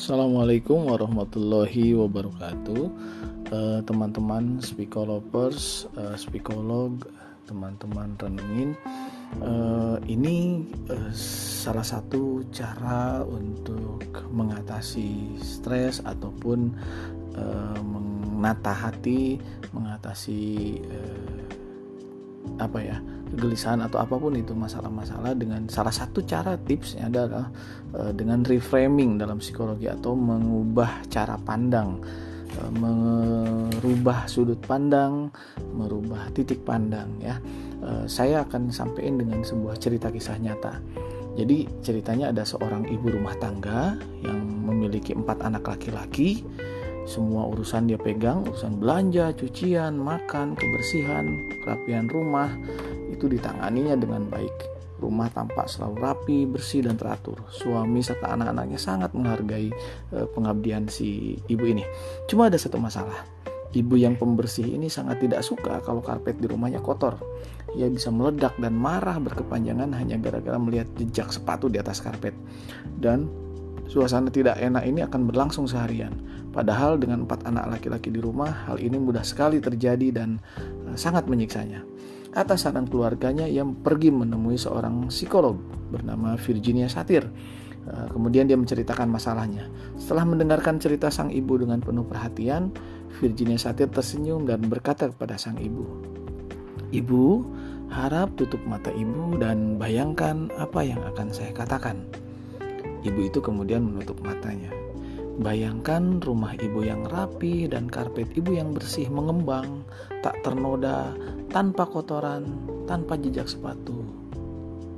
Assalamualaikum warahmatullahi wabarakatuh. Teman-teman speakolovers, psikolog, teman-teman renungin. Ini salah satu cara untuk mengatasi stres ataupun menata hati, mengatasi kegelisahan atau apapun itu masalah-masalah. Dengan salah satu cara tipsnya adalah dengan reframing dalam psikologi atau mengubah cara pandang, merubah sudut pandang, merubah titik pandang ya. Saya akan sampaikan dengan sebuah cerita kisah nyata. Jadi ceritanya ada seorang ibu rumah tangga yang memiliki 4 anak laki-laki. Semua urusan dia pegang, urusan belanja, cucian, makan, kebersihan, kerapian rumah itu ditanganinya dengan baik. Rumah tampak selalu rapi, bersih dan teratur. Suami serta anak-anaknya sangat menghargai pengabdian si ibu ini. Cuma ada satu masalah. Ibu yang pembersih ini sangat tidak suka kalau karpet di rumahnya kotor. Ia bisa meledak dan marah berkepanjangan hanya gara-gara melihat jejak sepatu di atas karpet. Dan suasana tidak enak ini akan berlangsung seharian. Padahal dengan 4 anak laki-laki di rumah, hal ini mudah sekali terjadi dan sangat menyiksanya. Atas saran keluarganya, ia pergi menemui seorang psikolog bernama Virginia Satir. Kemudian dia menceritakan masalahnya. Setelah mendengarkan cerita sang ibu dengan penuh perhatian, Virginia Satir tersenyum dan berkata kepada sang ibu, "Ibu, harap tutup mata ibu dan bayangkan apa yang akan saya katakan." Ibu itu kemudian menutup matanya. Bayangkan rumah ibu yang rapi dan karpet ibu yang bersih mengembang, tak ternoda, tanpa kotoran, tanpa jejak sepatu.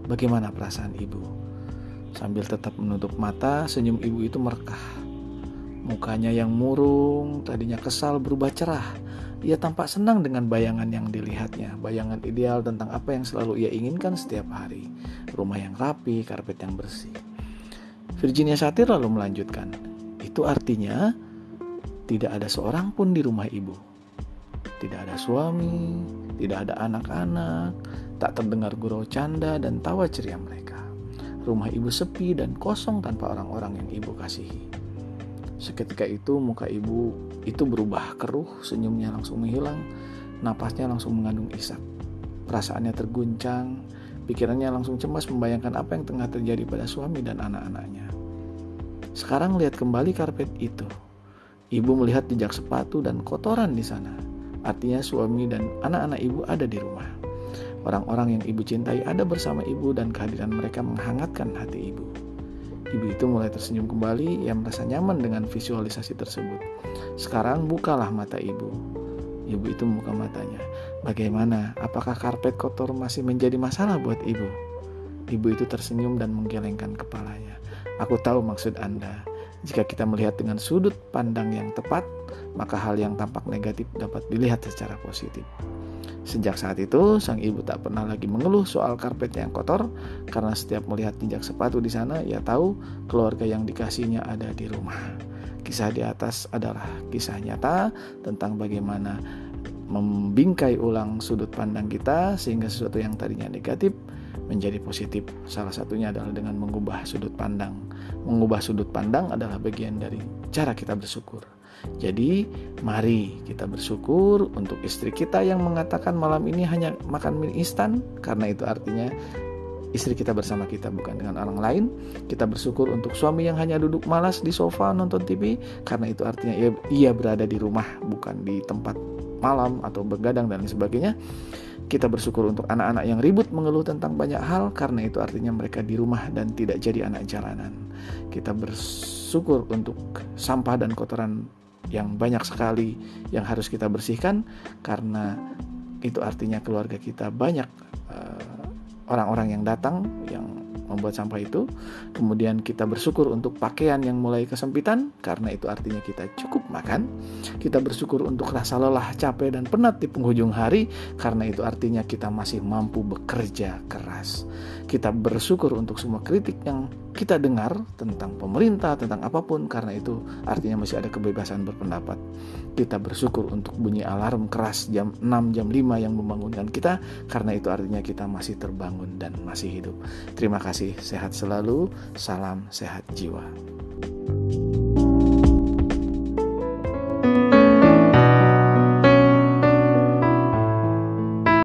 Bagaimana perasaan ibu? Sambil tetap menutup mata, senyum ibu itu merekah. Mukanya yang murung, tadinya kesal berubah cerah. Ia tampak senang dengan bayangan yang dilihatnya, bayangan ideal tentang apa yang selalu ia inginkan setiap hari. Rumah yang rapi, karpet yang bersih. Virginia Satir lalu melanjutkan, "Itu artinya tidak ada seorang pun di rumah ibu. Tidak ada suami, tidak ada anak-anak, tak terdengar gurau canda dan tawa ceria mereka. Rumah ibu sepi dan kosong tanpa orang-orang yang ibu kasihi." Seketika itu muka ibu itu berubah keruh, senyumnya langsung menghilang, napasnya langsung mengandung isak. Perasaannya terguncang, pikirannya langsung cemas membayangkan apa yang tengah terjadi pada suami dan anak-anaknya. Sekarang lihat kembali karpet itu. Ibu melihat jejak sepatu dan kotoran di sana. Artinya suami dan anak-anak ibu ada di rumah. Orang-orang yang ibu cintai ada bersama ibu dan kehadiran mereka menghangatkan hati ibu. Ibu itu mulai tersenyum kembali, ia merasa nyaman dengan visualisasi tersebut. Sekarang bukalah mata ibu. Ibu itu membuka matanya. Bagaimana? Apakah karpet kotor masih menjadi masalah buat ibu? Ibu itu tersenyum dan menggelengkan kepalanya. Aku tahu maksud Anda. Jika kita melihat dengan sudut pandang yang tepat, maka hal yang tampak negatif dapat dilihat secara positif. Sejak saat itu, sang ibu tak pernah lagi mengeluh soal karpet yang kotor, karena setiap melihat jejak sepatu di sana, ia tahu keluarga yang dikasihnya ada di rumah. Kisah di atas adalah kisah nyata tentang bagaimana membingkai ulang sudut pandang kita sehingga sesuatu yang tadinya negatif menjadi positif. Salah satunya adalah dengan mengubah sudut pandang. Mengubah sudut pandang adalah bagian dari cara kita bersyukur. Jadi mari kita bersyukur untuk istri kita yang mengatakan malam ini hanya makan mie instan, karena itu artinya istri kita bersama kita, bukan dengan orang lain. Kita bersyukur untuk suami yang hanya duduk malas di sofa nonton TV, karena itu artinya ia berada di rumah, bukan di tempat malam atau begadang dan lain sebagainya. Kita bersyukur untuk anak-anak yang ribut mengeluh tentang banyak hal, karena itu artinya mereka di rumah dan tidak jadi anak jalanan. Kita bersyukur untuk sampah dan kotoran yang banyak sekali yang harus kita bersihkan, karena itu artinya keluarga kita banyak orang-orang yang datang yang membuat sampah itu. Kemudian kita bersyukur untuk pakaian yang mulai kesempitan, karena itu artinya kita cukup makan. Kita bersyukur untuk rasa lelah, capek, dan penat di penghujung hari, karena itu artinya kita masih mampu bekerja keras. Kita bersyukur untuk semua kritik yang kita dengar tentang pemerintah, tentang apapun, karena itu artinya masih ada kebebasan berpendapat. Kita bersyukur untuk bunyi alarm keras jam 6, jam 5 yang membangunkan kita, karena itu artinya kita masih terbangun dan masih hidup. Terima kasih, sehat selalu, salam sehat jiwa.